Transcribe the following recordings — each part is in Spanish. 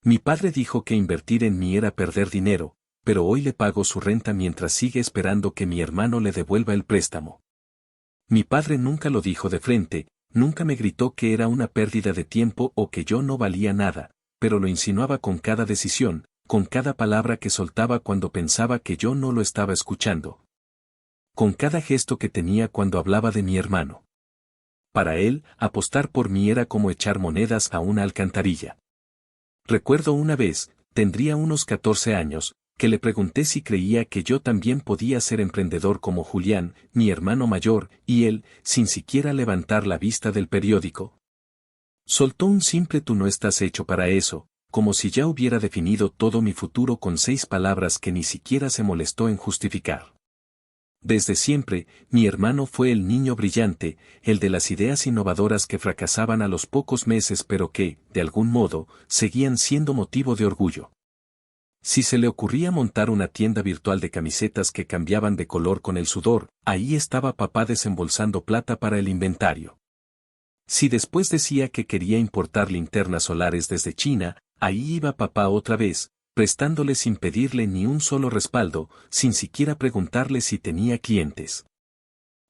Mi padre dijo que invertir en mí era perder dinero, pero hoy le pago su renta mientras sigue esperando que mi hermano le devuelva el préstamo. Mi padre nunca lo dijo de frente, nunca me gritó que era una pérdida de tiempo o que yo no valía nada, pero lo insinuaba con cada decisión, con cada palabra que soltaba cuando pensaba que yo no lo estaba escuchando. Con cada gesto que tenía cuando hablaba de mi hermano. Para él, apostar por mí era como echar monedas a una alcantarilla. Recuerdo una vez, tendría unos 14 años, que le pregunté si creía que yo también podía ser emprendedor como Julián, mi hermano mayor, y él, sin siquiera levantar la vista del periódico. Soltó un simple "tú no estás hecho para eso", como si ya hubiera definido todo mi futuro con 6 palabras que ni siquiera se molestó en justificar. Desde siempre, mi hermano fue el niño brillante, el de las ideas innovadoras que fracasaban a los pocos meses pero que, de algún modo, seguían siendo motivo de orgullo. Si se le ocurría montar una tienda virtual de camisetas que cambiaban de color con el sudor, ahí estaba papá desembolsando plata para el inventario. Si después decía que quería importar linternas solares desde China, ahí iba papá otra vez, prestándole sin pedirle ni un solo respaldo, sin siquiera preguntarle si tenía clientes.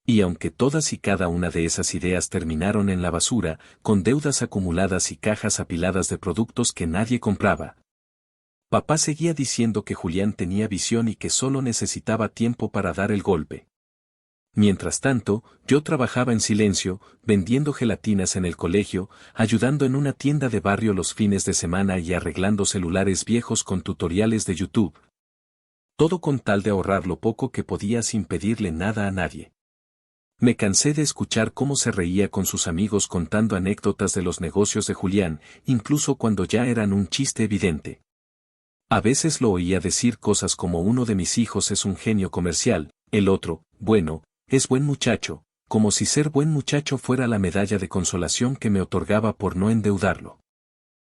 Y aunque todas y cada una de esas ideas terminaron en la basura, con deudas acumuladas y cajas apiladas de productos que nadie compraba, papá seguía diciendo que Julián tenía visión y que solo necesitaba tiempo para dar el golpe. Mientras tanto, yo trabajaba en silencio, vendiendo gelatinas en el colegio, ayudando en una tienda de barrio los fines de semana y arreglando celulares viejos con tutoriales de YouTube. Todo con tal de ahorrar lo poco que podía sin pedirle nada a nadie. Me cansé de escuchar cómo se reía con sus amigos contando anécdotas de los negocios de Julián, incluso cuando ya eran un chiste evidente. A veces lo oía decir cosas como uno de mis hijos es un genio comercial, el otro, bueno, es buen muchacho, como si ser buen muchacho fuera la medalla de consolación que me otorgaba por no endeudarlo.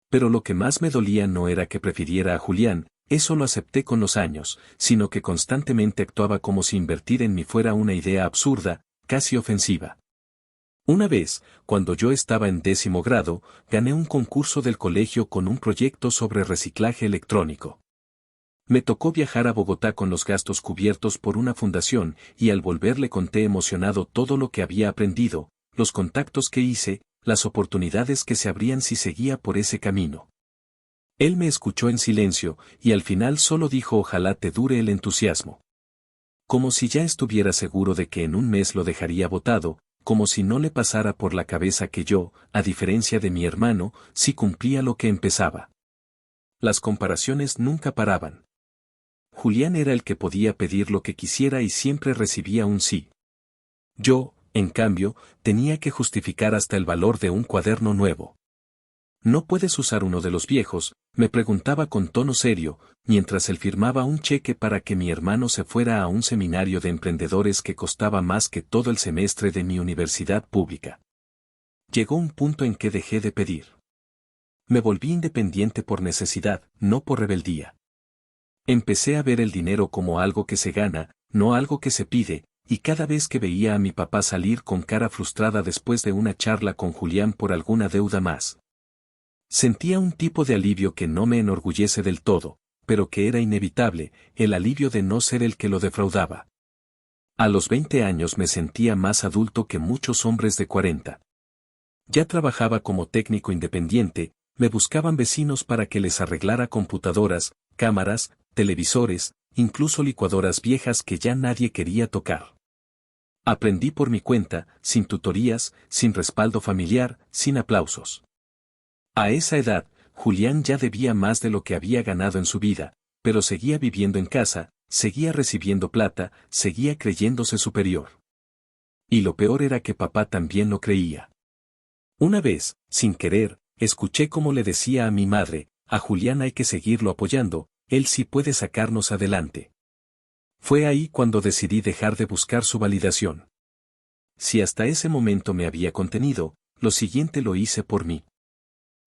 Pero lo que más me dolía no era que prefiriera a Julián, eso lo acepté con los años, sino que constantemente actuaba como si invertir en mí fuera una idea absurda, casi ofensiva. Una vez, cuando yo estaba en 10º grado, gané un concurso del colegio con un proyecto sobre reciclaje electrónico. Me tocó viajar a Bogotá con los gastos cubiertos por una fundación, y al volver le conté emocionado todo lo que había aprendido, los contactos que hice, las oportunidades que se abrían si seguía por ese camino. Él me escuchó en silencio, y al final solo dijo ojalá te dure el entusiasmo. Como si ya estuviera seguro de que en un mes lo dejaría botado, como si no le pasara por la cabeza que yo, a diferencia de mi hermano, sí cumplía lo que empezaba. Las comparaciones nunca paraban. Julián era el que podía pedir lo que quisiera y siempre recibía un sí. Yo, en cambio, tenía que justificar hasta el valor de un cuaderno nuevo. ¿No puedes usar uno de los viejos?, me preguntaba con tono serio, mientras él firmaba un cheque para que mi hermano se fuera a un seminario de emprendedores que costaba más que todo el semestre de mi universidad pública. Llegó un punto en que dejé de pedir. Me volví independiente por necesidad, no por rebeldía. Empecé a ver el dinero como algo que se gana, no algo que se pide, y cada vez que veía a mi papá salir con cara frustrada después de una charla con Julián por alguna deuda más, sentía un tipo de alivio que no me enorgullece del todo, pero que era inevitable, el alivio de no ser el que lo defraudaba. A los 20 años me sentía más adulto que muchos hombres de 40. Ya trabajaba como técnico independiente, me buscaban vecinos para que les arreglara computadoras, cámaras, televisores, incluso licuadoras viejas que ya nadie quería tocar. Aprendí por mi cuenta, sin tutorías, sin respaldo familiar, sin aplausos. A esa edad, Julián ya debía más de lo que había ganado en su vida, pero seguía viviendo en casa, seguía recibiendo plata, seguía creyéndose superior. Y lo peor era que papá también lo creía. Una vez, sin querer, escuché cómo le decía a mi madre, a Julián hay que seguirlo apoyando, él sí puede sacarnos adelante. Fue ahí cuando decidí dejar de buscar su validación. Si hasta ese momento me había contenido, lo siguiente lo hice por mí.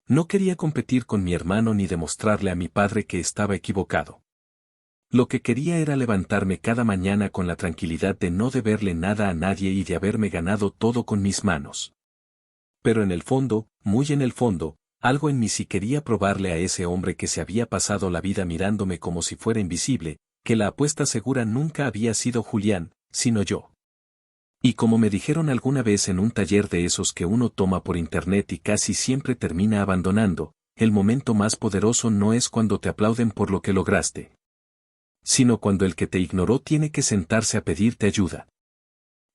No quería competir con mi hermano ni demostrarle a mi padre que estaba equivocado. Lo que quería era levantarme cada mañana con la tranquilidad de no deberle nada a nadie y de haberme ganado todo con mis manos. Pero en el fondo, muy en el fondo, Algo en mí sí quería probarle a ese hombre que se había pasado la vida mirándome como si fuera invisible, que la apuesta segura nunca había sido Julián, sino yo. Y como me dijeron alguna vez en un taller de esos que uno toma por internet y casi siempre termina abandonando, el momento más poderoso no es cuando te aplauden por lo que lograste, sino cuando el que te ignoró tiene que sentarse a pedirte ayuda.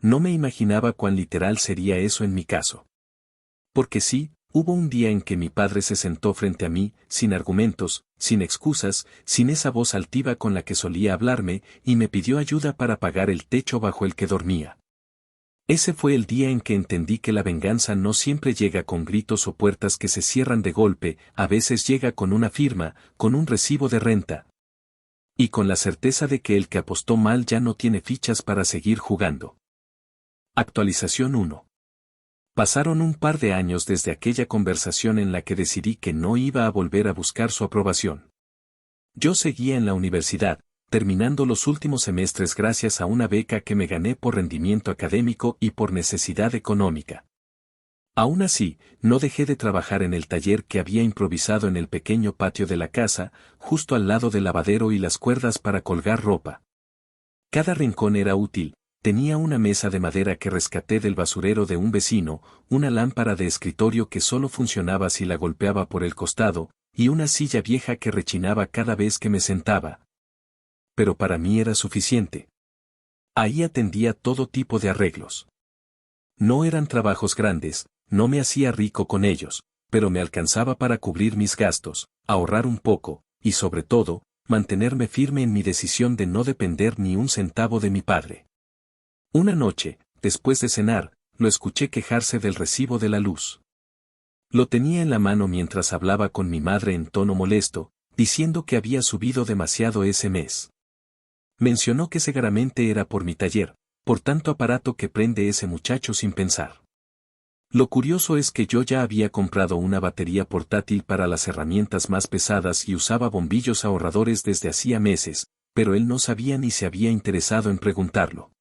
No me imaginaba cuán literal sería eso en mi caso. Porque sí, hubo un día en que mi padre se sentó frente a mí, sin argumentos, sin excusas, sin esa voz altiva con la que solía hablarme, y me pidió ayuda para pagar el techo bajo el que dormía. Ese fue el día en que entendí que la venganza no siempre llega con gritos o puertas que se cierran de golpe, a veces llega con una firma, con un recibo de renta. Y con la certeza de que el que apostó mal ya no tiene fichas para seguir jugando. Actualización 1. Pasaron un par de años desde aquella conversación en la que decidí que no iba a volver a buscar su aprobación. Yo seguía en la universidad, terminando los últimos semestres gracias a una beca que me gané por rendimiento académico y por necesidad económica. Aún así, no dejé de trabajar en el taller que había improvisado en el pequeño patio de la casa, justo al lado del lavadero y las cuerdas para colgar ropa. Cada rincón era útil. Tenía una mesa de madera que rescaté del basurero de un vecino, una lámpara de escritorio que solo funcionaba si la golpeaba por el costado, y una silla vieja que rechinaba cada vez que me sentaba. Pero para mí era suficiente. Ahí atendía todo tipo de arreglos. No eran trabajos grandes, no me hacía rico con ellos, pero me alcanzaba para cubrir mis gastos, ahorrar un poco, y sobre todo, mantenerme firme en mi decisión de no depender ni un centavo de mi padre. Una noche, después de cenar, lo escuché quejarse del recibo de la luz. Lo tenía en la mano mientras hablaba con mi madre en tono molesto, diciendo que había subido demasiado ese mes. Mencionó que seguramente era por mi taller, por tanto aparato que prende ese muchacho sin pensar. Lo curioso es que yo ya había comprado una batería portátil para las herramientas más pesadas y usaba bombillos ahorradores desde hacía meses, pero él no sabía ni se había interesado en preguntarlo.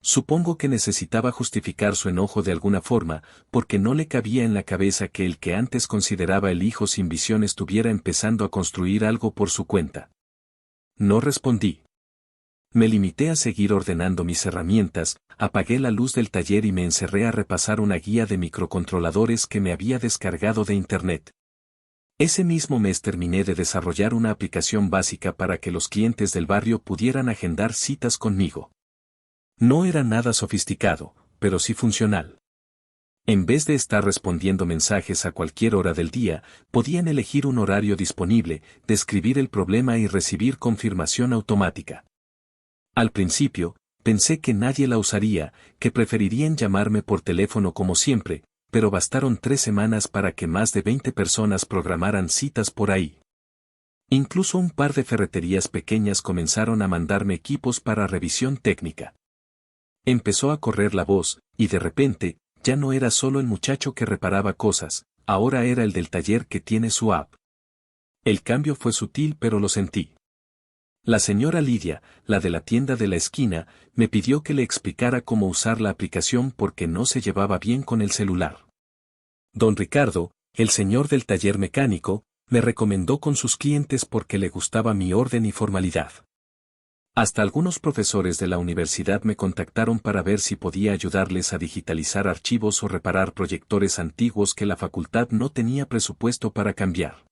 Supongo que necesitaba justificar su enojo de alguna forma, porque no le cabía en la cabeza que el que antes consideraba el hijo sin visión estuviera empezando a construir algo por su cuenta. No respondí. Me limité a seguir ordenando mis herramientas, apagué la luz del taller y me encerré a repasar una guía de microcontroladores que me había descargado de internet. Ese mismo mes terminé de desarrollar una aplicación básica para que los clientes del barrio pudieran agendar citas conmigo. No era nada sofisticado, pero sí funcional. En vez de estar respondiendo mensajes a cualquier hora del día, podían elegir un horario disponible, describir el problema y recibir confirmación automática. Al principio, pensé que nadie la usaría, que preferirían llamarme por teléfono como siempre, pero bastaron 3 semanas para que más de 20 personas programaran citas por ahí. Incluso un par de ferreterías pequeñas comenzaron a mandarme equipos para revisión técnica. Empezó a correr la voz, y de repente, ya no era solo el muchacho que reparaba cosas, ahora era el del taller que tiene su app. El cambio fue sutil pero lo sentí. La señora Lidia, la de la tienda de la esquina, me pidió que le explicara cómo usar la aplicación porque no se llevaba bien con el celular. Don Ricardo, el señor del taller mecánico, me recomendó con sus clientes porque le gustaba mi orden y formalidad. Hasta algunos profesores de la universidad me contactaron para ver si podía ayudarles a digitalizar archivos o reparar proyectores antiguos que la facultad no tenía presupuesto para cambiar.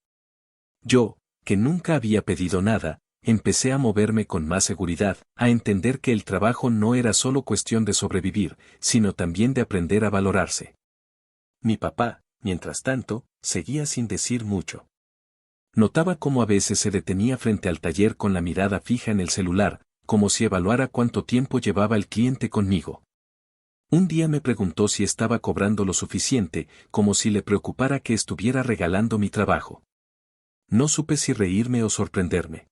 Yo, que nunca había pedido nada, empecé a moverme con más seguridad, a entender que el trabajo no era solo cuestión de sobrevivir, sino también de aprender a valorarse. Mi papá, mientras tanto, seguía sin decir mucho. Notaba cómo a veces se detenía frente al taller con la mirada fija en el celular, como si evaluara cuánto tiempo llevaba el cliente conmigo. Un día me preguntó si estaba cobrando lo suficiente, como si le preocupara que estuviera regalando mi trabajo. No supe si reírme o sorprenderme.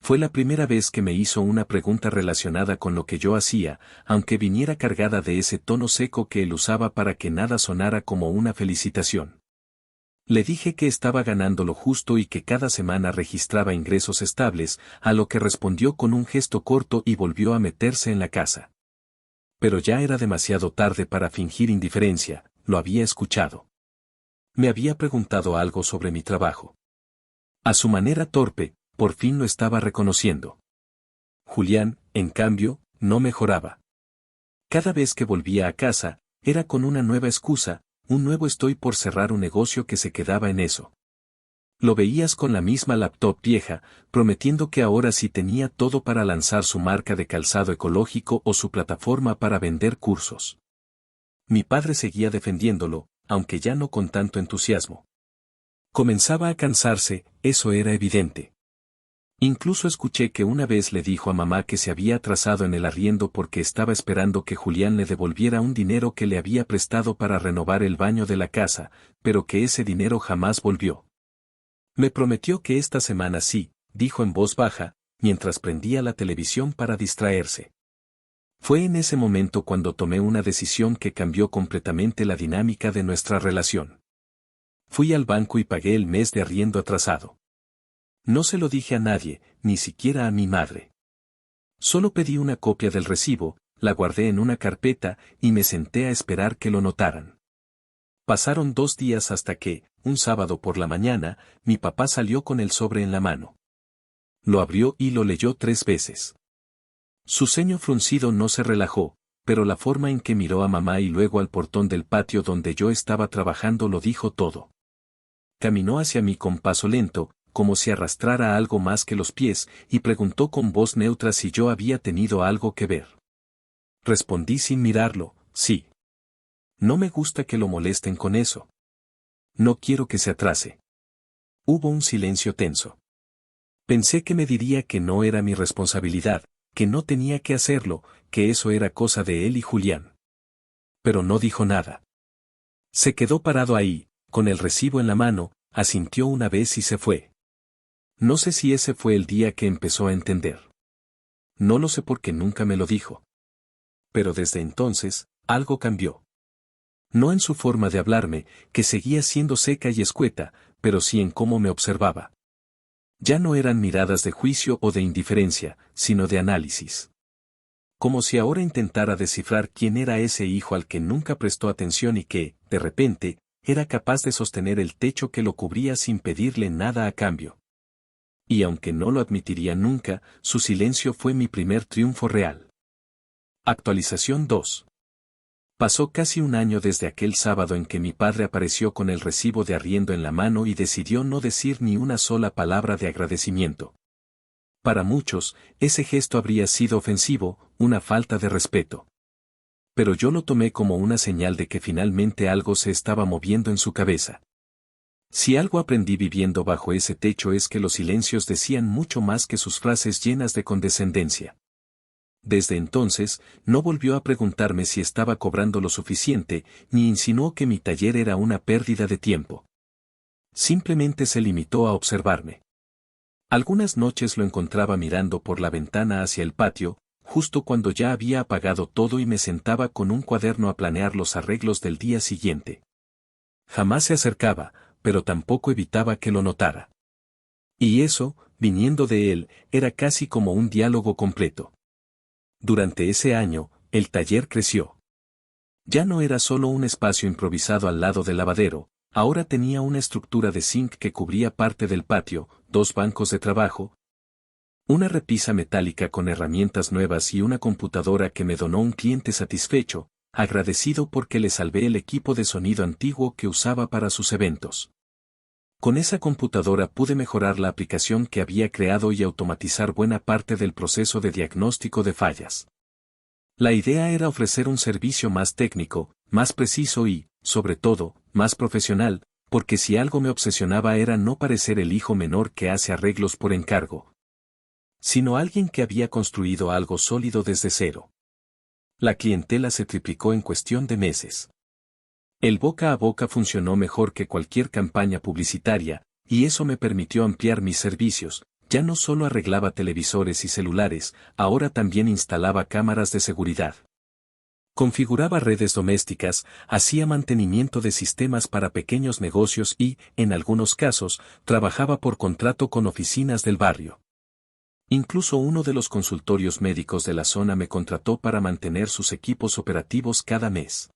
Fue la primera vez que me hizo una pregunta relacionada con lo que yo hacía, aunque viniera cargada de ese tono seco que él usaba para que nada sonara como una felicitación. Le dije que estaba ganando lo justo y que cada semana registraba ingresos estables, a lo que respondió con un gesto corto y volvió a meterse en la casa. Pero ya era demasiado tarde para fingir indiferencia, lo había escuchado. Me había preguntado algo sobre mi trabajo. A su manera torpe, por fin lo estaba reconociendo. Julián, en cambio, no mejoraba. Cada vez que volvía a casa, era con una nueva excusa, un nuevo estoy por cerrar un negocio que se quedaba en eso. Lo veías con la misma laptop vieja, prometiendo que ahora sí tenía todo para lanzar su marca de calzado ecológico o su plataforma para vender cursos. Mi padre seguía defendiéndolo, aunque ya no con tanto entusiasmo. Comenzaba a cansarse, eso era evidente. Incluso escuché que una vez le dijo a mamá que se había atrasado en el arriendo porque estaba esperando que Julián le devolviera un dinero que le había prestado para renovar el baño de la casa, pero que ese dinero jamás volvió. Me prometió que esta semana sí, dijo en voz baja, mientras prendía la televisión para distraerse. Fue en ese momento cuando tomé una decisión que cambió completamente la dinámica de nuestra relación. Fui al banco y pagué el mes de arriendo atrasado. No se lo dije a nadie, ni siquiera a mi madre. Solo pedí una copia del recibo, la guardé en una carpeta y me senté a esperar que lo notaran. Pasaron 2 días hasta que, un sábado por la mañana, mi papá salió con el sobre en la mano. Lo abrió y lo leyó 3 veces. Su ceño fruncido no se relajó, pero la forma en que miró a mamá y luego al portón del patio donde yo estaba trabajando lo dijo todo. Caminó hacia mí con paso lento, como si arrastrara algo más que los pies, y preguntó con voz neutra si yo había tenido algo que ver. Respondí sin mirarlo, sí. No me gusta que lo molesten con eso. No quiero que se atrase. Hubo un silencio tenso. Pensé que me diría que no era mi responsabilidad, que no tenía que hacerlo, que eso era cosa de él y Julián. Pero no dijo nada. Se quedó parado ahí, con el recibo en la mano, asintió una vez y se fue. No sé si ese fue el día que empezó a entender. No lo sé porque nunca me lo dijo. Pero desde entonces, algo cambió. No en su forma de hablarme, que seguía siendo seca y escueta, pero sí en cómo me observaba. Ya no eran miradas de juicio o de indiferencia, sino de análisis. Como si ahora intentara descifrar quién era ese hijo al que nunca prestó atención y que, de repente, era capaz de sostener el techo que lo cubría sin pedirle nada a cambio. Y aunque no lo admitiría nunca, su silencio fue mi primer triunfo real. Actualización 2. Pasó casi un año desde aquel sábado en que mi padre apareció con el recibo de arriendo en la mano y decidió no decir ni una sola palabra de agradecimiento. Para muchos, ese gesto habría sido ofensivo, una falta de respeto. Pero yo lo tomé como una señal de que finalmente algo se estaba moviendo en su cabeza. Si algo aprendí viviendo bajo ese techo es que los silencios decían mucho más que sus frases llenas de condescendencia. Desde entonces, no volvió a preguntarme si estaba cobrando lo suficiente, ni insinuó que mi taller era una pérdida de tiempo. Simplemente se limitó a observarme. Algunas noches lo encontraba mirando por la ventana hacia el patio, justo cuando ya había apagado todo y me sentaba con un cuaderno a planear los arreglos del día siguiente. Jamás se acercaba, pero tampoco evitaba que lo notara. Y eso, viniendo de él, era casi como un diálogo completo. Durante ese año, el taller creció. Ya no era solo un espacio improvisado al lado del lavadero, ahora tenía una estructura de zinc que cubría parte del patio, 2 bancos de trabajo, una repisa metálica con herramientas nuevas y una computadora que me donó un cliente satisfecho, agradecido porque le salvé el equipo de sonido antiguo que usaba para sus eventos. Con esa computadora pude mejorar la aplicación que había creado y automatizar buena parte del proceso de diagnóstico de fallas. La idea era ofrecer un servicio más técnico, más preciso y, sobre todo, más profesional, porque si algo me obsesionaba era no parecer el hijo menor que hace arreglos por encargo, sino alguien que había construido algo sólido desde cero. La clientela se triplicó en cuestión de meses. El boca a boca funcionó mejor que cualquier campaña publicitaria, y eso me permitió ampliar mis servicios. Ya no solo arreglaba televisores y celulares, ahora también instalaba cámaras de seguridad. Configuraba redes domésticas, hacía mantenimiento de sistemas para pequeños negocios y, en algunos casos, trabajaba por contrato con oficinas del barrio. Incluso uno de los consultorios médicos de la zona me contrató para mantener sus equipos operativos cada mes.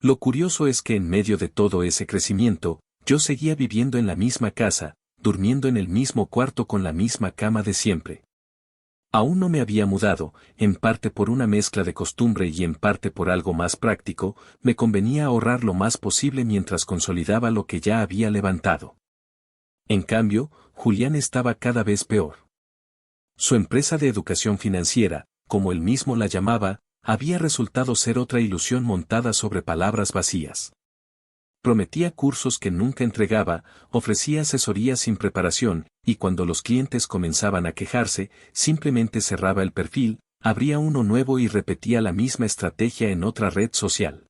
Lo curioso es que en medio de todo ese crecimiento, yo seguía viviendo en la misma casa, durmiendo en el mismo cuarto con la misma cama de siempre. Aún no me había mudado, en parte por una mezcla de costumbre y en parte por algo más práctico, me convenía ahorrar lo más posible mientras consolidaba lo que ya había levantado. En cambio, Julián estaba cada vez peor. Su empresa de educación financiera, como él mismo la llamaba, había resultado ser otra ilusión montada sobre palabras vacías. Prometía cursos que nunca entregaba, ofrecía asesoría sin preparación, y cuando los clientes comenzaban a quejarse, simplemente cerraba el perfil, abría uno nuevo y repetía la misma estrategia en otra red social.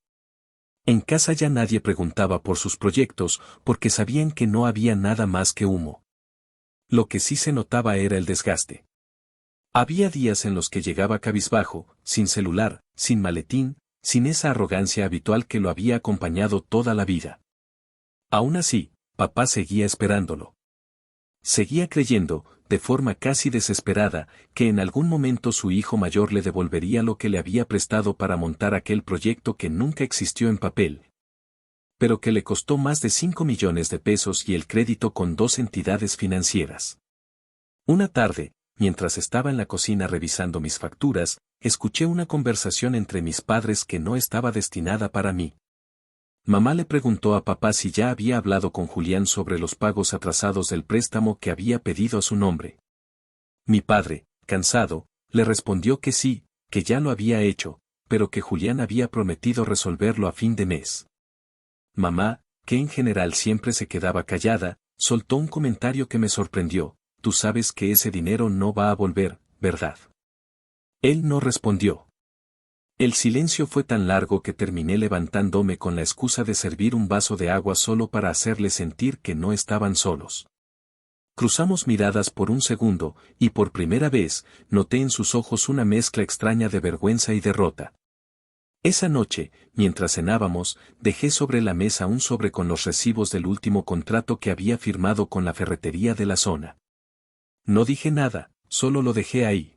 En casa ya nadie preguntaba por sus proyectos, porque sabían que no había nada más que humo. Lo que sí se notaba era el desgaste. Había días en los que llegaba cabizbajo, sin celular, sin maletín, sin esa arrogancia habitual que lo había acompañado toda la vida. Aún así, papá seguía esperándolo. Seguía creyendo, de forma casi desesperada, que en algún momento su hijo mayor le devolvería lo que le había prestado para montar aquel proyecto que nunca existió en papel, pero que le costó más de 5 millones de pesos y el crédito con 2 entidades financieras. Una tarde, mientras estaba en la cocina revisando mis facturas, escuché una conversación entre mis padres que no estaba destinada para mí. Mamá le preguntó a papá si ya había hablado con Julián sobre los pagos atrasados del préstamo que había pedido a su nombre. Mi padre, cansado, le respondió que sí, que ya lo había hecho, pero que Julián había prometido resolverlo a fin de mes. Mamá, que en general siempre se quedaba callada, soltó un comentario que me sorprendió: tú sabes que ese dinero no va a volver, ¿verdad? Él no respondió. El silencio fue tan largo que terminé levantándome con la excusa de servir un vaso de agua solo para hacerles sentir que no estaban solos. Cruzamos miradas por un segundo, y por primera vez, noté en sus ojos una mezcla extraña de vergüenza y derrota. Esa noche, mientras cenábamos, dejé sobre la mesa un sobre con los recibos del último contrato que había firmado con la ferretería de la zona. No dije nada, solo lo dejé ahí.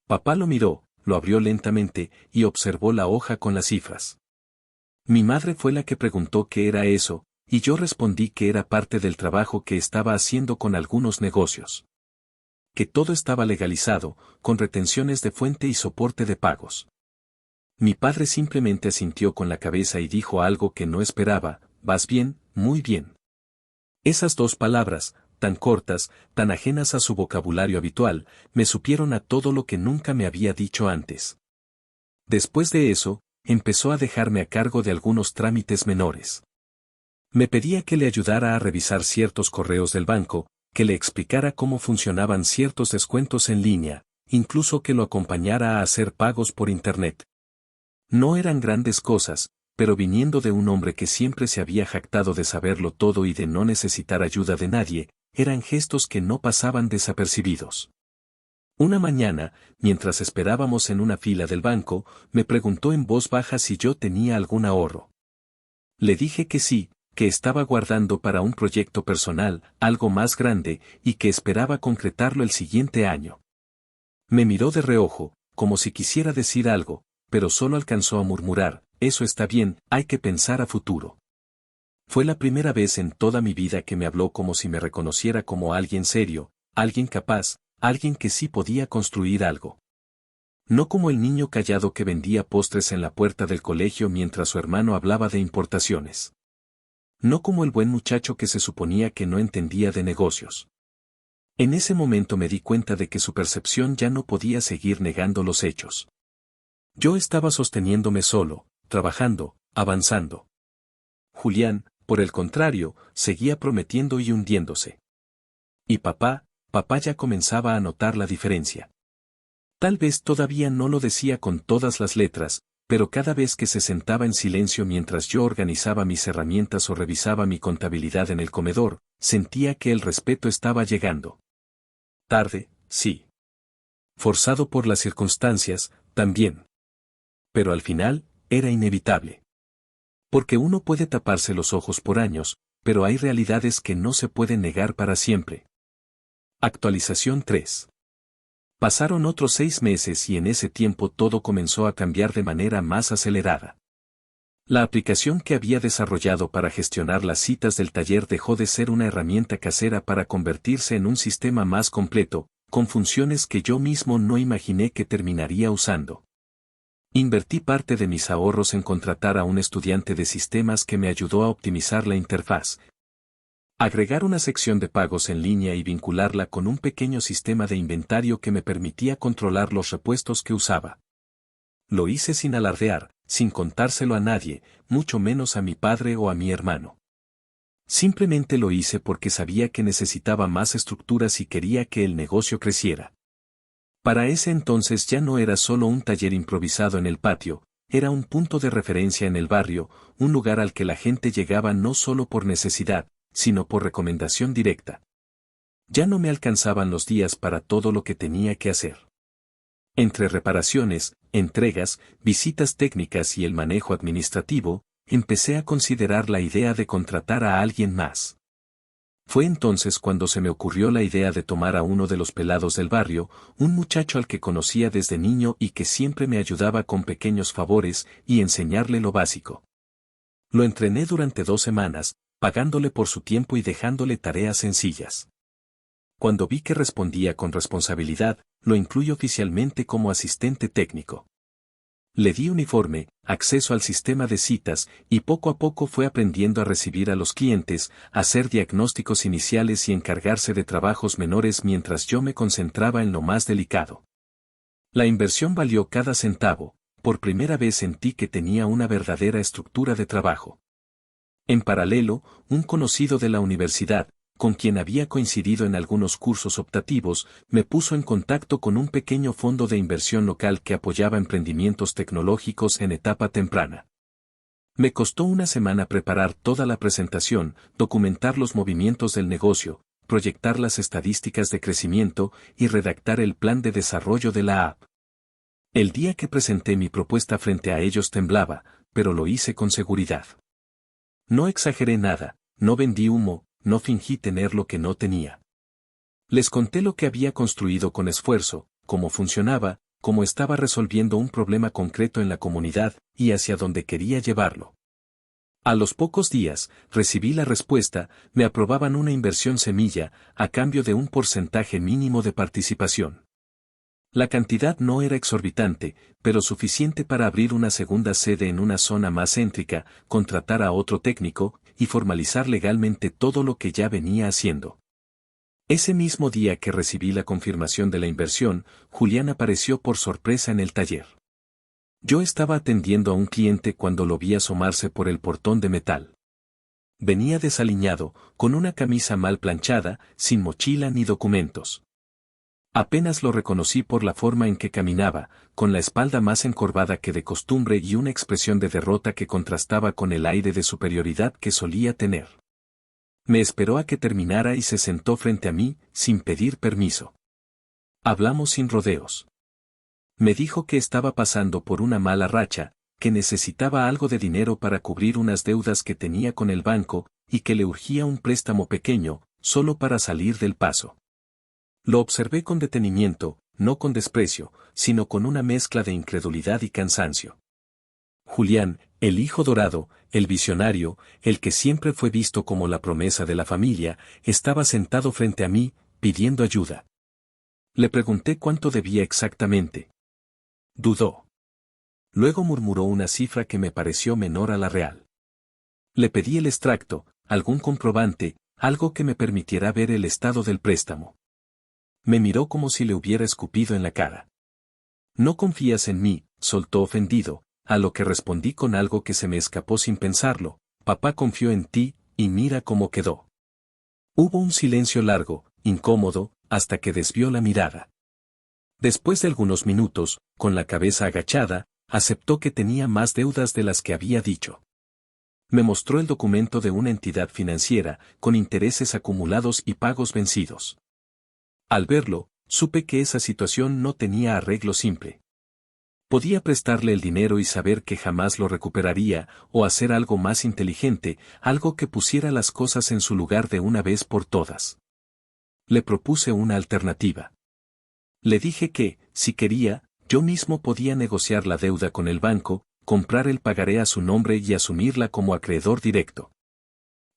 Papá lo miró, lo abrió lentamente, y observó la hoja con las cifras. Mi madre fue la que preguntó qué era eso, y yo respondí que era parte del trabajo que estaba haciendo con algunos negocios. Que todo estaba legalizado, con retenciones de fuente y soporte de pagos. Mi padre simplemente asintió con la cabeza y dijo algo que no esperaba: vas bien, muy bien. Esas 2 palabras, tan cortas, tan ajenas a su vocabulario habitual, me supieron a todo lo que nunca me había dicho antes. Después de eso, empezó a dejarme a cargo de algunos trámites menores. Me pedía que le ayudara a revisar ciertos correos del banco, que le explicara cómo funcionaban ciertos descuentos en línea, incluso que lo acompañara a hacer pagos por Internet. No eran grandes cosas, pero viniendo de un hombre que siempre se había jactado de saberlo todo y de no necesitar ayuda de nadie, eran gestos que no pasaban desapercibidos. Una mañana, mientras esperábamos en una fila del banco, me preguntó en voz baja si yo tenía algún ahorro. Le dije que sí, que estaba guardando para un proyecto personal, algo más grande, y que esperaba concretarlo el siguiente año. Me miró de reojo, como si quisiera decir algo, pero solo alcanzó a murmurar: eso está bien, hay que pensar a futuro. Fue la primera vez en toda mi vida que me habló como si me reconociera como alguien serio, alguien capaz, alguien que sí podía construir algo. No como el niño callado que vendía postres en la puerta del colegio mientras su hermano hablaba de importaciones. No como el buen muchacho que se suponía que no entendía de negocios. En ese momento me di cuenta de que su percepción ya no podía seguir negando los hechos. Yo estaba sosteniéndome solo, trabajando, avanzando. Julián, por el contrario, seguía prometiendo y hundiéndose. Y papá ya comenzaba a notar la diferencia. Tal vez todavía no lo decía con todas las letras, pero cada vez que se sentaba en silencio mientras yo organizaba mis herramientas o revisaba mi contabilidad en el comedor, sentía que el respeto estaba llegando. Tarde, sí. Forzado por las circunstancias, también. Pero al final, era inevitable. Porque uno puede taparse los ojos por años, pero hay realidades que no se pueden negar para siempre. Actualización 3. Pasaron otros 6 meses y en ese tiempo todo comenzó a cambiar de manera más acelerada. La aplicación que había desarrollado para gestionar las citas del taller dejó de ser una herramienta casera para convertirse en un sistema más completo, con funciones que yo mismo no imaginé que terminaría usando. Invertí parte de mis ahorros en contratar a un estudiante de sistemas que me ayudó a optimizar la interfaz, agregar una sección de pagos en línea y vincularla con un pequeño sistema de inventario que me permitía controlar los repuestos que usaba. Lo hice sin alardear, sin contárselo a nadie, mucho menos a mi padre o a mi hermano. Simplemente lo hice porque sabía que necesitaba más estructuras y quería que el negocio creciera. Para ese entonces ya no era solo un taller improvisado en el patio, era un punto de referencia en el barrio, un lugar al que la gente llegaba no solo por necesidad, sino por recomendación directa. Ya no me alcanzaban los días para todo lo que tenía que hacer. Entre reparaciones, entregas, visitas técnicas y el manejo administrativo, empecé a considerar la idea de contratar a alguien más. Fue entonces cuando se me ocurrió la idea de tomar a uno de los pelados del barrio, un muchacho al que conocía desde niño y que siempre me ayudaba con pequeños favores, y enseñarle lo básico. Lo entrené durante 2 semanas, pagándole por su tiempo y dejándole tareas sencillas. Cuando vi que respondía con responsabilidad, lo incluí oficialmente como asistente técnico. Le di uniforme, acceso al sistema de citas, y poco a poco fue aprendiendo a recibir a los clientes, hacer diagnósticos iniciales y encargarse de trabajos menores mientras yo me concentraba en lo más delicado. La inversión valió cada centavo, por primera vez sentí que tenía una verdadera estructura de trabajo. En paralelo, un conocido de la universidad, con quien había coincidido en algunos cursos optativos, me puso en contacto con un pequeño fondo de inversión local que apoyaba emprendimientos tecnológicos en etapa temprana. Me costó una semana preparar toda la presentación, documentar los movimientos del negocio, proyectar las estadísticas de crecimiento y redactar el plan de desarrollo de la app. El día que presenté mi propuesta frente a ellos temblaba, pero lo hice con seguridad. No exageré nada, no vendí humo, no fingí tener lo que no tenía. Les conté lo que había construido con esfuerzo, cómo funcionaba, cómo estaba resolviendo un problema concreto en la comunidad, y hacia dónde quería llevarlo. A los pocos días, recibí la respuesta, me aprobaban una inversión semilla, a cambio de un porcentaje mínimo de participación. La cantidad no era exorbitante, pero suficiente para abrir una segunda sede en una zona más céntrica, contratar a otro técnico, y formalizar legalmente todo lo que ya venía haciendo. Ese mismo día que recibí la confirmación de la inversión, Julián apareció por sorpresa en el taller. Yo estaba atendiendo a un cliente cuando lo vi asomarse por el portón de metal. Venía desaliñado, con una camisa mal planchada, sin mochila ni documentos. Apenas lo reconocí por la forma en que caminaba, con la espalda más encorvada que de costumbre y una expresión de derrota que contrastaba con el aire de superioridad que solía tener. Me esperó a que terminara y se sentó frente a mí, sin pedir permiso. Hablamos sin rodeos. Me dijo que estaba pasando por una mala racha, que necesitaba algo de dinero para cubrir unas deudas que tenía con el banco, y que le urgía un préstamo pequeño, solo para salir del paso. Lo observé con detenimiento, no con desprecio, sino con una mezcla de incredulidad y cansancio. Julián, el hijo dorado, el visionario, el que siempre fue visto como la promesa de la familia, estaba sentado frente a mí, pidiendo ayuda. Le pregunté cuánto debía exactamente. Dudó. Luego murmuró una cifra que me pareció menor a la real. Le pedí el extracto, algún comprobante, algo que me permitiera ver el estado del préstamo. Me miró como si le hubiera escupido en la cara. ¿No confías en mí?, soltó ofendido, a lo que respondí con algo que se me escapó sin pensarlo: papá confió en ti, y mira cómo quedó. Hubo un silencio largo, incómodo, hasta que desvió la mirada. Después de algunos minutos, con la cabeza agachada, aceptó que tenía más deudas de las que había dicho. Me mostró el documento de una entidad financiera, con intereses acumulados y pagos vencidos. Al verlo, supe que esa situación no tenía arreglo simple. Podía prestarle el dinero y saber que jamás lo recuperaría, o hacer algo más inteligente, algo que pusiera las cosas en su lugar de una vez por todas. Le propuse una alternativa. Le dije que, si quería, yo mismo podía negociar la deuda con el banco, comprar el pagaré a su nombre y asumirla como acreedor directo.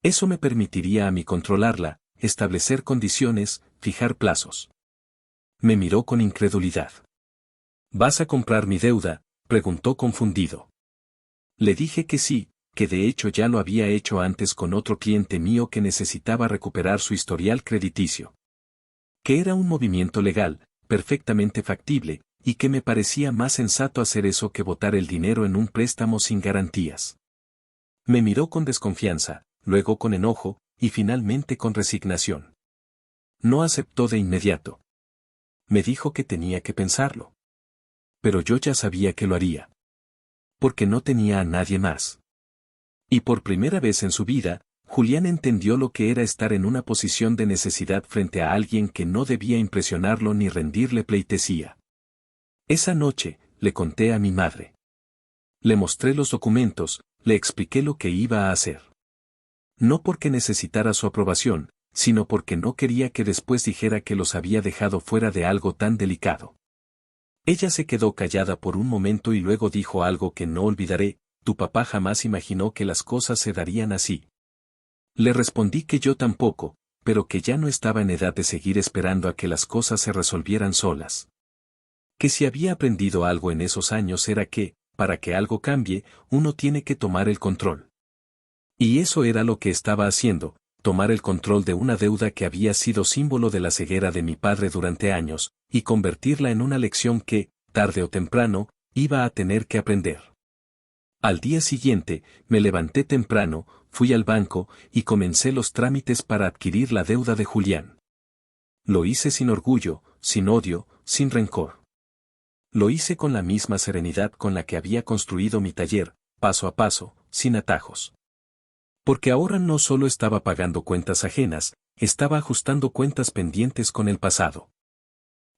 Eso me permitiría a mí controlarla, establecer condiciones, fijar plazos. Me miró con incredulidad. ¿Vas a comprar mi deuda?, preguntó confundido. Le dije que sí, que de hecho ya lo había hecho antes con otro cliente mío que necesitaba recuperar su historial crediticio. Que era un movimiento legal, perfectamente factible, y que me parecía más sensato hacer eso que botar el dinero en un préstamo sin garantías. Me miró con desconfianza, luego con enojo, y finalmente con resignación. No aceptó de inmediato. Me dijo que tenía que pensarlo. Pero yo ya sabía que lo haría. Porque no tenía a nadie más. Y por primera vez en su vida, Julián entendió lo que era estar en una posición de necesidad frente a alguien que no debía impresionarlo ni rendirle pleitesía. Esa noche, le conté a mi madre. Le mostré los documentos, le expliqué lo que iba a hacer. No porque necesitara su aprobación, sino porque no quería que después dijera que los había dejado fuera de algo tan delicado. Ella se quedó callada por un momento y luego dijo algo que no olvidaré: tu papá jamás imaginó que las cosas se darían así. Le respondí que yo tampoco, pero que ya no estaba en edad de seguir esperando a que las cosas se resolvieran solas. Que si había aprendido algo en esos años era que, para que algo cambie, uno tiene que tomar el control. Y eso era lo que estaba haciendo, tomar el control de una deuda que había sido símbolo de la ceguera de mi padre durante años, y convertirla en una lección que, tarde o temprano, iba a tener que aprender. Al día siguiente, me levanté temprano, fui al banco, y comencé los trámites para adquirir la deuda de Julián. Lo hice sin orgullo, sin odio, sin rencor. Lo hice con la misma serenidad con la que había construido mi taller, paso a paso, sin atajos. Porque ahora no solo estaba pagando cuentas ajenas, estaba ajustando cuentas pendientes con el pasado.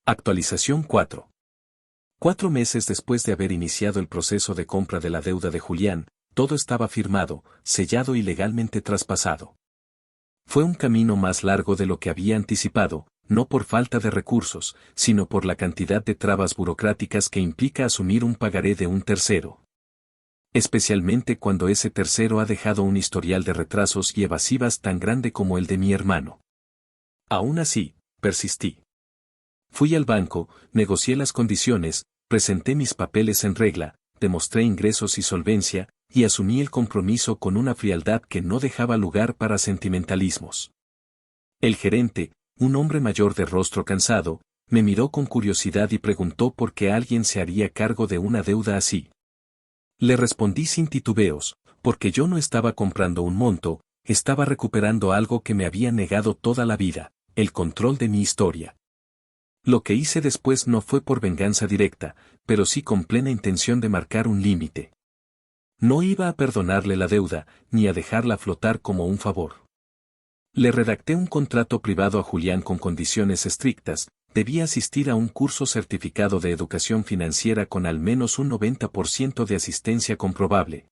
Actualización 4. 4 meses después de haber iniciado el proceso de compra de la deuda de Julián, todo estaba firmado, sellado y legalmente traspasado. Fue un camino más largo de lo que había anticipado, no por falta de recursos, sino por la cantidad de trabas burocráticas que implica asumir un pagaré de un tercero. Especialmente cuando ese tercero ha dejado un historial de retrasos y evasivas tan grande como el de mi hermano. Aún así, persistí. Fui al banco, negocié las condiciones, presenté mis papeles en regla, demostré ingresos y solvencia, y asumí el compromiso con una frialdad que no dejaba lugar para sentimentalismos. El gerente, un hombre mayor de rostro cansado, me miró con curiosidad y preguntó por qué alguien se haría cargo de una deuda así. Le respondí sin titubeos, porque yo no estaba comprando un monto, estaba recuperando algo que me había negado toda la vida, el control de mi historia. Lo que hice después no fue por venganza directa, pero sí con plena intención de marcar un límite. No iba a perdonarle la deuda, ni a dejarla flotar como un favor. Le redacté un contrato privado a Julián con condiciones estrictas: debía asistir a un curso certificado de educación financiera con al menos un 90% de asistencia comprobable.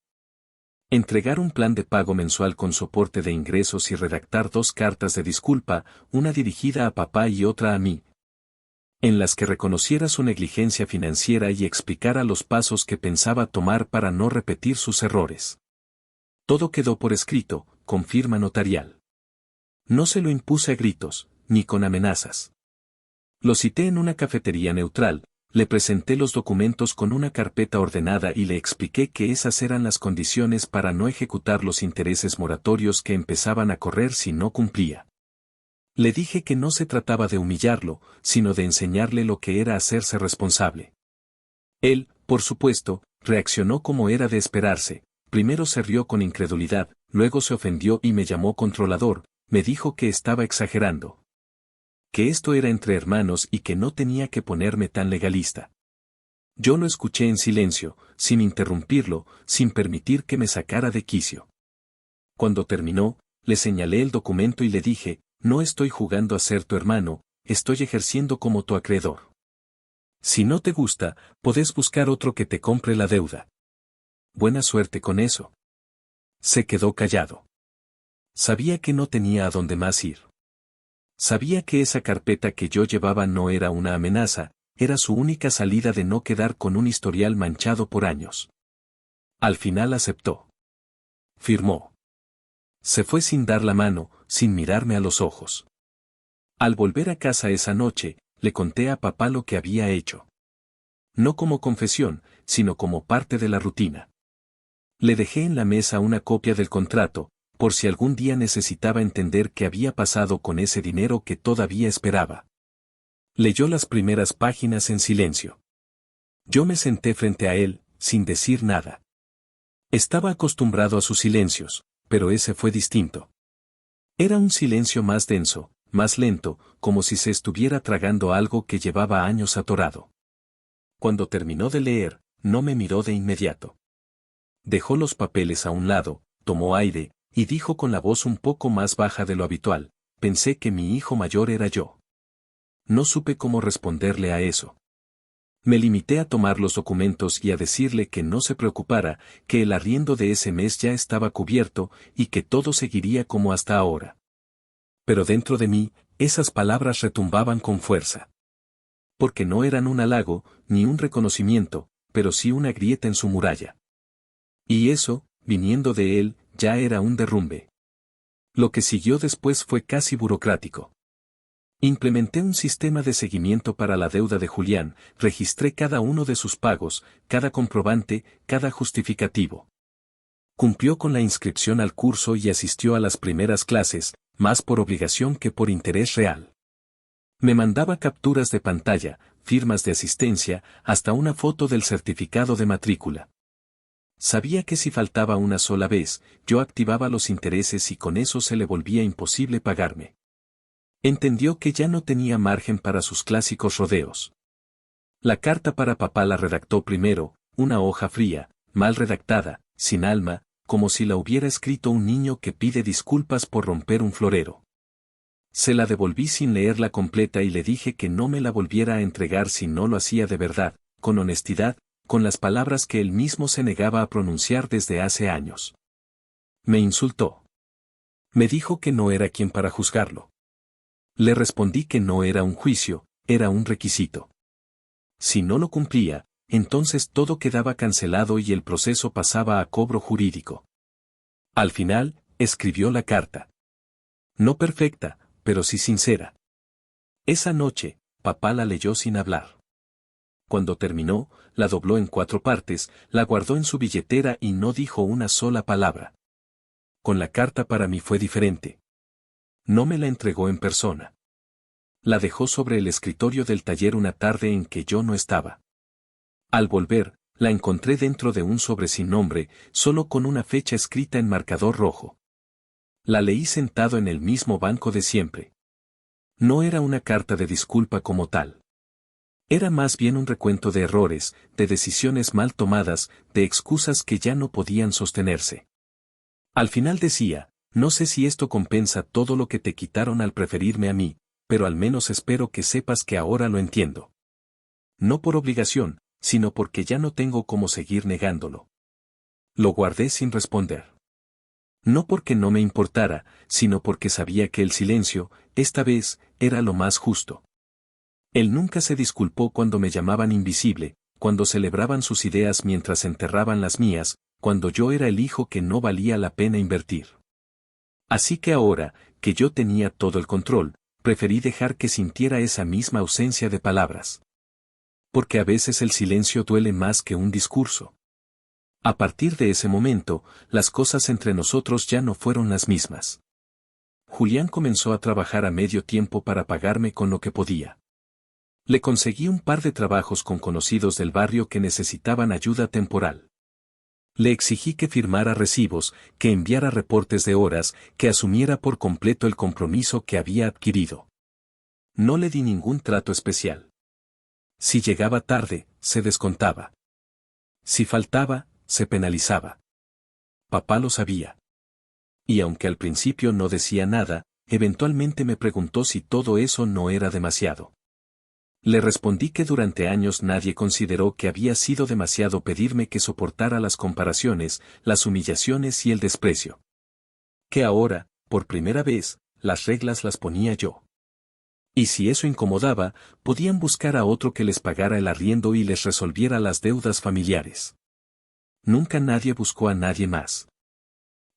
Entregar un plan de pago mensual con soporte de ingresos y redactar 2 cartas de disculpa, una dirigida a papá y otra a mí, en las que reconociera su negligencia financiera y explicara los pasos que pensaba tomar para no repetir sus errores. Todo quedó por escrito, con firma notarial. No se lo impuse a gritos, ni con amenazas. Lo cité en una cafetería neutral, le presenté los documentos con una carpeta ordenada y le expliqué que esas eran las condiciones para no ejecutar los intereses moratorios que empezaban a correr si no cumplía. Le dije que no se trataba de humillarlo, sino de enseñarle lo que era hacerse responsable. Él, por supuesto, reaccionó como era de esperarse: primero se rió con incredulidad, luego se ofendió y me llamó controlador, me dijo que estaba exagerando. Que esto era entre hermanos y que no tenía que ponerme tan legalista. Yo lo escuché en silencio, sin interrumpirlo, sin permitir que me sacara de quicio. Cuando terminó, le señalé el documento y le dije: no estoy jugando a ser tu hermano, estoy ejerciendo como tu acreedor. Si no te gusta, podés buscar otro que te compre la deuda. Buena suerte con eso. Se quedó callado. Sabía que no tenía a dónde más ir. Sabía que esa carpeta que yo llevaba no era una amenaza, era su única salida de no quedar con un historial manchado por años. Al final aceptó. Firmó. Se fue sin dar la mano, sin mirarme a los ojos. Al volver a casa esa noche, le conté a papá lo que había hecho. No como confesión, sino como parte de la rutina. Le dejé en la mesa una copia del contrato, por si algún día necesitaba entender qué había pasado con ese dinero que todavía esperaba. Leyó las primeras páginas en silencio. Yo me senté frente a él, sin decir nada. Estaba acostumbrado a sus silencios, pero ese fue distinto. Era un silencio más denso, más lento, como si se estuviera tragando algo que llevaba años atorado. Cuando terminó de leer, no me miró de inmediato. Dejó los papeles a un lado, tomó aire, y dijo con la voz un poco más baja de lo habitual: pensé que mi hijo mayor era yo. No supe cómo responderle a eso. Me limité a tomar los documentos y a decirle que no se preocupara, que el arriendo de ese mes ya estaba cubierto y que todo seguiría como hasta ahora. Pero dentro de mí, esas palabras retumbaban con fuerza. Porque no eran un halago, ni un reconocimiento, pero sí una grieta en su muralla. Y eso, viniendo de él, ya era un derrumbe. Lo que siguió después fue casi burocrático. Implementé un sistema de seguimiento para la deuda de Julián, registré cada uno de sus pagos, cada comprobante, cada justificativo. Cumplió con la inscripción al curso y asistió a las primeras clases, más por obligación que por interés real. Me mandaba capturas de pantalla, firmas de asistencia, hasta una foto del certificado de matrícula. Sabía que si faltaba una sola vez, yo activaba los intereses y con eso se le volvía imposible pagarme. Entendió que ya no tenía margen para sus clásicos rodeos. La carta para papá la redactó primero, una hoja fría, mal redactada, sin alma, como si la hubiera escrito un niño que pide disculpas por romper un florero. Se la devolví sin leerla completa y le dije que no me la volviera a entregar si no lo hacía de verdad, con honestidad, con las palabras que él mismo se negaba a pronunciar desde hace años. Me insultó. Me dijo que no era quien para juzgarlo. Le respondí que no era un juicio, era un requisito. Si no lo cumplía, entonces todo quedaba cancelado y el proceso pasaba a cobro jurídico. Al final, escribió la carta. No perfecta, pero sí sincera. Esa noche, papá la leyó sin hablar. Cuando terminó, la dobló en 4 partes, la guardó en su billetera y no dijo una sola palabra. Con la carta para mí fue diferente. No me la entregó en persona. La dejó sobre el escritorio del taller una tarde en que yo no estaba. Al volver, la encontré dentro de un sobre sin nombre, solo con una fecha escrita en marcador rojo. La leí sentado en el mismo banco de siempre. No era una carta de disculpa como tal. Era más bien un recuento de errores, de decisiones mal tomadas, de excusas que ya no podían sostenerse. Al final decía: no sé si esto compensa todo lo que te quitaron al preferirme a mí, pero al menos espero que sepas que ahora lo entiendo. No por obligación, sino porque ya no tengo cómo seguir negándolo. Lo guardé sin responder. No porque no me importara, sino porque sabía que el silencio, esta vez, era lo más justo. Él nunca se disculpó cuando me llamaban invisible, cuando celebraban sus ideas mientras enterraban las mías, cuando yo era el hijo que no valía la pena invertir. Así que ahora, que yo tenía todo el control, preferí dejar que sintiera esa misma ausencia de palabras. Porque a veces el silencio duele más que un discurso. A partir de ese momento, las cosas entre nosotros ya no fueron las mismas. Julián comenzó a trabajar a medio tiempo para pagarme con lo que podía. Le conseguí un par de trabajos con conocidos del barrio que necesitaban ayuda temporal. Le exigí que firmara recibos, que enviara reportes de horas, que asumiera por completo el compromiso que había adquirido. No le di ningún trato especial. Si llegaba tarde, se descontaba. Si faltaba, se penalizaba. Papá lo sabía. Y aunque al principio no decía nada, eventualmente me preguntó si todo eso no era demasiado. Le respondí que durante años nadie consideró que había sido demasiado pedirme que soportara las comparaciones, las humillaciones y el desprecio. Que ahora, por primera vez, las reglas las ponía yo. Y si eso incomodaba, podían buscar a otro que les pagara el arriendo y les resolviera las deudas familiares. Nunca nadie buscó a nadie más.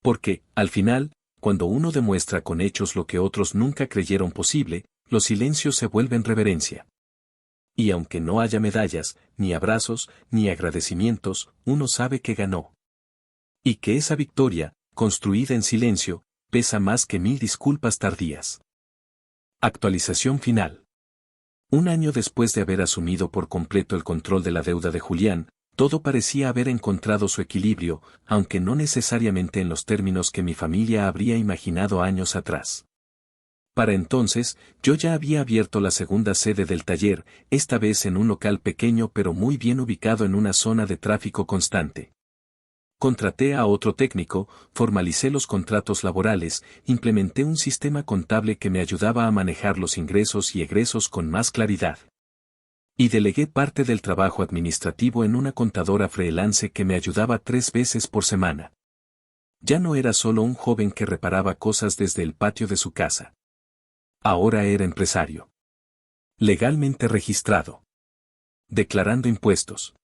Porque, al final, cuando uno demuestra con hechos lo que otros nunca creyeron posible, los silencios se vuelven reverencia. Y aunque no haya medallas, ni abrazos, ni agradecimientos, uno sabe que ganó. Y que esa victoria, construida en silencio, pesa más que 1000 disculpas tardías. Actualización final. Un año después de haber asumido por completo el control de la deuda de Julián, todo parecía haber encontrado su equilibrio, aunque no necesariamente en los términos que mi familia habría imaginado años atrás. Para entonces, yo ya había abierto la segunda sede del taller, esta vez en un local pequeño pero muy bien ubicado en una zona de tráfico constante. Contraté a otro técnico, formalicé los contratos laborales, implementé un sistema contable que me ayudaba a manejar los ingresos y egresos con más claridad. Y delegué parte del trabajo administrativo en una contadora freelance que me ayudaba 3 veces por semana. Ya no era solo un joven que reparaba cosas desde el patio de su casa. Ahora era empresario. Legalmente registrado. Declarando impuestos.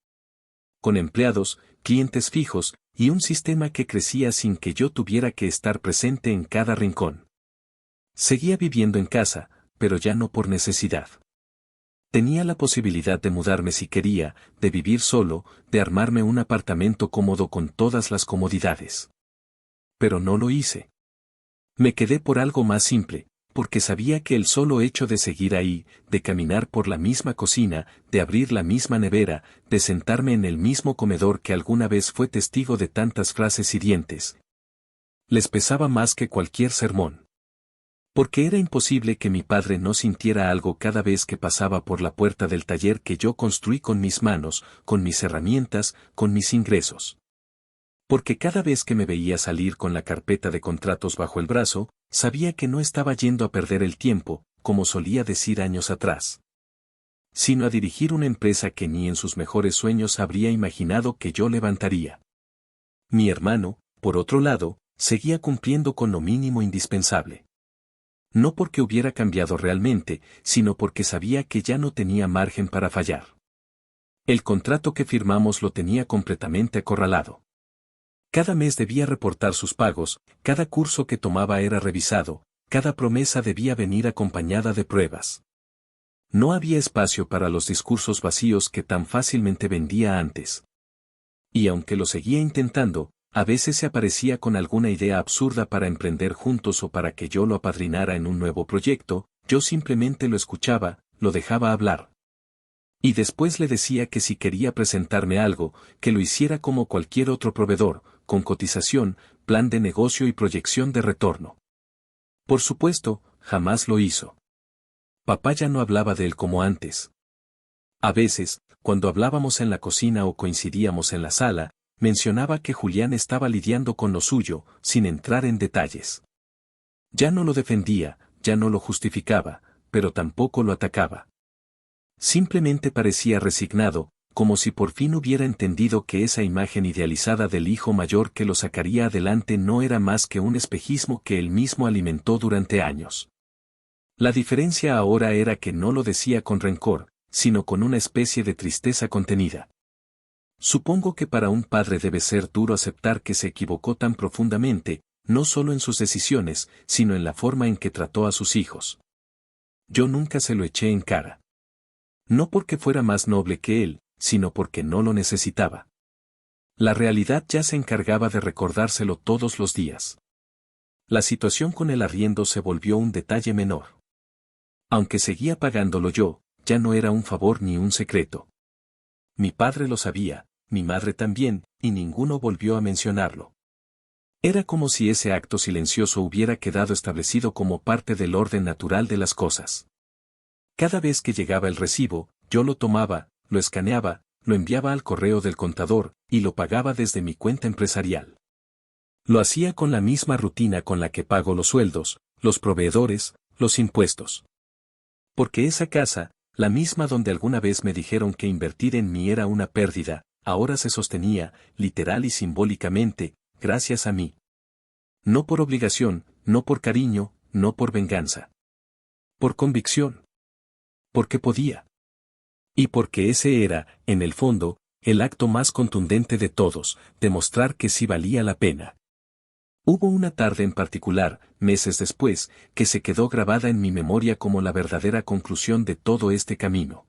Con empleados, clientes fijos, y un sistema que crecía sin que yo tuviera que estar presente en cada rincón. Seguía viviendo en casa, pero ya no por necesidad. Tenía la posibilidad de mudarme si quería, de vivir solo, de armarme un apartamento cómodo con todas las comodidades. Pero no lo hice. Me quedé por algo más simple, porque sabía que el solo hecho de seguir ahí, de caminar por la misma cocina, de abrir la misma nevera, de sentarme en el mismo comedor que alguna vez fue testigo de tantas frases hirientes, les pesaba más que cualquier sermón. Porque era imposible que mi padre no sintiera algo cada vez que pasaba por la puerta del taller que yo construí con mis manos, con mis herramientas, con mis ingresos. Porque cada vez que me veía salir con la carpeta de contratos bajo el brazo, sabía que no estaba yendo a perder el tiempo, como solía decir años atrás, sino a dirigir una empresa que ni en sus mejores sueños habría imaginado que yo levantaría. Mi hermano, por otro lado, seguía cumpliendo con lo mínimo indispensable. No porque hubiera cambiado realmente, sino porque sabía que ya no tenía margen para fallar. El contrato que firmamos lo tenía completamente acorralado. Cada mes debía reportar sus pagos, cada curso que tomaba era revisado, cada promesa debía venir acompañada de pruebas. No había espacio para los discursos vacíos que tan fácilmente vendía antes. Y aunque lo seguía intentando, a veces se aparecía con alguna idea absurda para emprender juntos o para que yo lo apadrinara en un nuevo proyecto, yo simplemente lo escuchaba, lo dejaba hablar. Y después le decía que si quería presentarme algo, que lo hiciera como cualquier otro proveedor, con cotización, plan de negocio y proyección de retorno. Por supuesto, jamás lo hizo. Papá ya no hablaba de él como antes. A veces, cuando hablábamos en la cocina o coincidíamos en la sala, mencionaba que Julián estaba lidiando con lo suyo, sin entrar en detalles. Ya no lo defendía, ya no lo justificaba, pero tampoco lo atacaba. Simplemente parecía resignado, como si por fin hubiera entendido que esa imagen idealizada del hijo mayor que lo sacaría adelante no era más que un espejismo que él mismo alimentó durante años. La diferencia ahora era que no lo decía con rencor, sino con una especie de tristeza contenida. Supongo que para un padre debe ser duro aceptar que se equivocó tan profundamente, no solo en sus decisiones, sino en la forma en que trató a sus hijos. Yo nunca se lo eché en cara. No porque fuera más noble que él, sino porque no lo necesitaba. La realidad ya se encargaba de recordárselo todos los días. La situación con el arriendo se volvió un detalle menor. Aunque seguía pagándolo yo, ya no era un favor ni un secreto. Mi padre lo sabía, mi madre también, y ninguno volvió a mencionarlo. Era como si ese acto silencioso hubiera quedado establecido como parte del orden natural de las cosas. Cada vez que llegaba el recibo, yo lo tomaba, lo escaneaba, lo enviaba al correo del contador, y lo pagaba desde mi cuenta empresarial. Lo hacía con la misma rutina con la que pago los sueldos, los proveedores, los impuestos. Porque esa casa, la misma donde alguna vez me dijeron que invertir en mí era una pérdida, ahora se sostenía, literal y simbólicamente, gracias a mí. No por obligación, no por cariño, no por venganza. Por convicción. Porque podía. Y porque ese era, en el fondo, el acto más contundente de todos, demostrar que sí valía la pena. Hubo una tarde en particular, meses después, que se quedó grabada en mi memoria como la verdadera conclusión de todo este camino.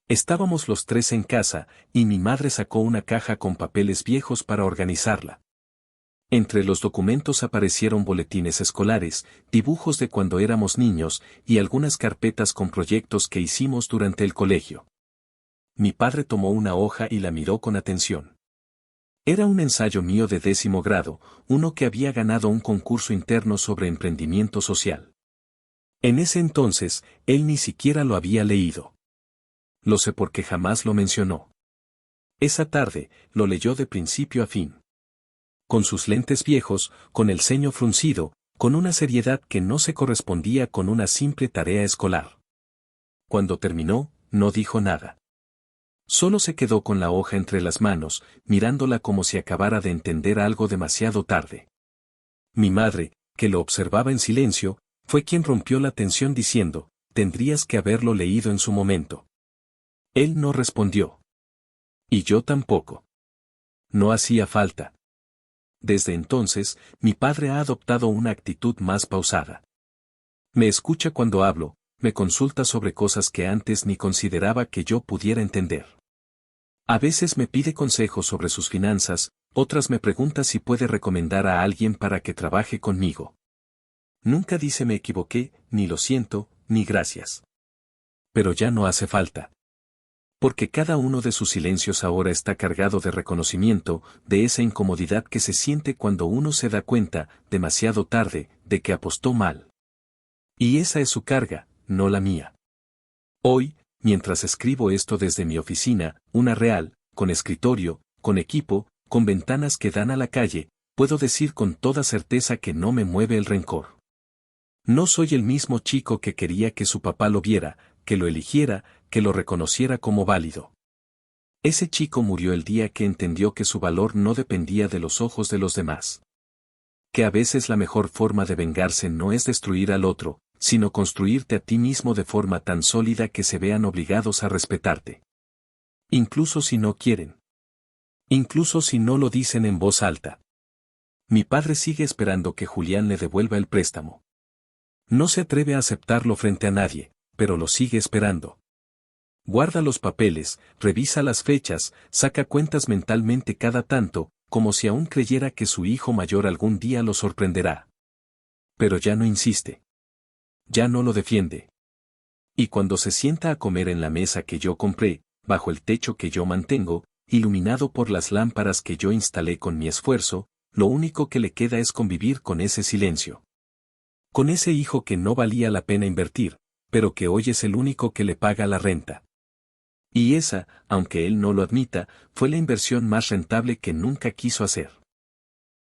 Estábamos los tres en casa, y mi madre sacó una caja con papeles viejos para organizarla. Entre los documentos aparecieron boletines escolares, dibujos de cuando éramos niños, y algunas carpetas con proyectos que hicimos durante el colegio. Mi padre tomó una hoja y la miró con atención. Era un ensayo mío de 10º grado, uno que había ganado un concurso interno sobre emprendimiento social. En ese entonces, él ni siquiera lo había leído. Lo sé porque jamás lo mencionó. Esa tarde, lo leyó de principio a fin. Con sus lentes viejos, con el ceño fruncido, con una seriedad que no se correspondía con una simple tarea escolar. Cuando terminó, no dijo nada. Solo se quedó con la hoja entre las manos, mirándola como si acabara de entender algo demasiado tarde. Mi madre, que lo observaba en silencio, fue quien rompió la tensión diciendo, «Tendrías que haberlo leído en su momento». Él no respondió. Y yo tampoco. No hacía falta. Desde entonces, mi padre ha adoptado una actitud más pausada. Me escucha cuando hablo, me consulta sobre cosas que antes ni consideraba que yo pudiera entender. A veces me pide consejos sobre sus finanzas, otras me pregunta si puede recomendar a alguien para que trabaje conmigo. Nunca dice me equivoqué, ni lo siento, ni gracias. Pero ya no hace falta. Porque cada uno de sus silencios ahora está cargado de reconocimiento, de esa incomodidad que se siente cuando uno se da cuenta, demasiado tarde, de que apostó mal. Y esa es su carga, no la mía. Hoy, mientras escribo esto desde mi oficina, una real, con escritorio, con equipo, con ventanas que dan a la calle, puedo decir con toda certeza que no me mueve el rencor. No soy el mismo chico que quería que su papá lo viera, que lo eligiera, que lo reconociera como válido. Ese chico murió el día que entendió que su valor no dependía de los ojos de los demás. Que a veces la mejor forma de vengarse no es destruir al otro, sino construirte a ti mismo de forma tan sólida que se vean obligados a respetarte. Incluso si no quieren. Incluso si no lo dicen en voz alta. Mi padre sigue esperando que Julián le devuelva el préstamo. No se atreve a aceptarlo frente a nadie, pero lo sigue esperando. Guarda los papeles, revisa las fechas, saca cuentas mentalmente cada tanto, como si aún creyera que su hijo mayor algún día lo sorprenderá. Pero ya no insiste. Ya no lo defiende. Y cuando se sienta a comer en la mesa que yo compré, bajo el techo que yo mantengo, iluminado por las lámparas que yo instalé con mi esfuerzo, lo único que le queda es convivir con ese silencio. Con ese hijo que no valía la pena invertir, pero que hoy es el único que le paga la renta. Y esa, aunque él no lo admita, fue la inversión más rentable que nunca quiso hacer.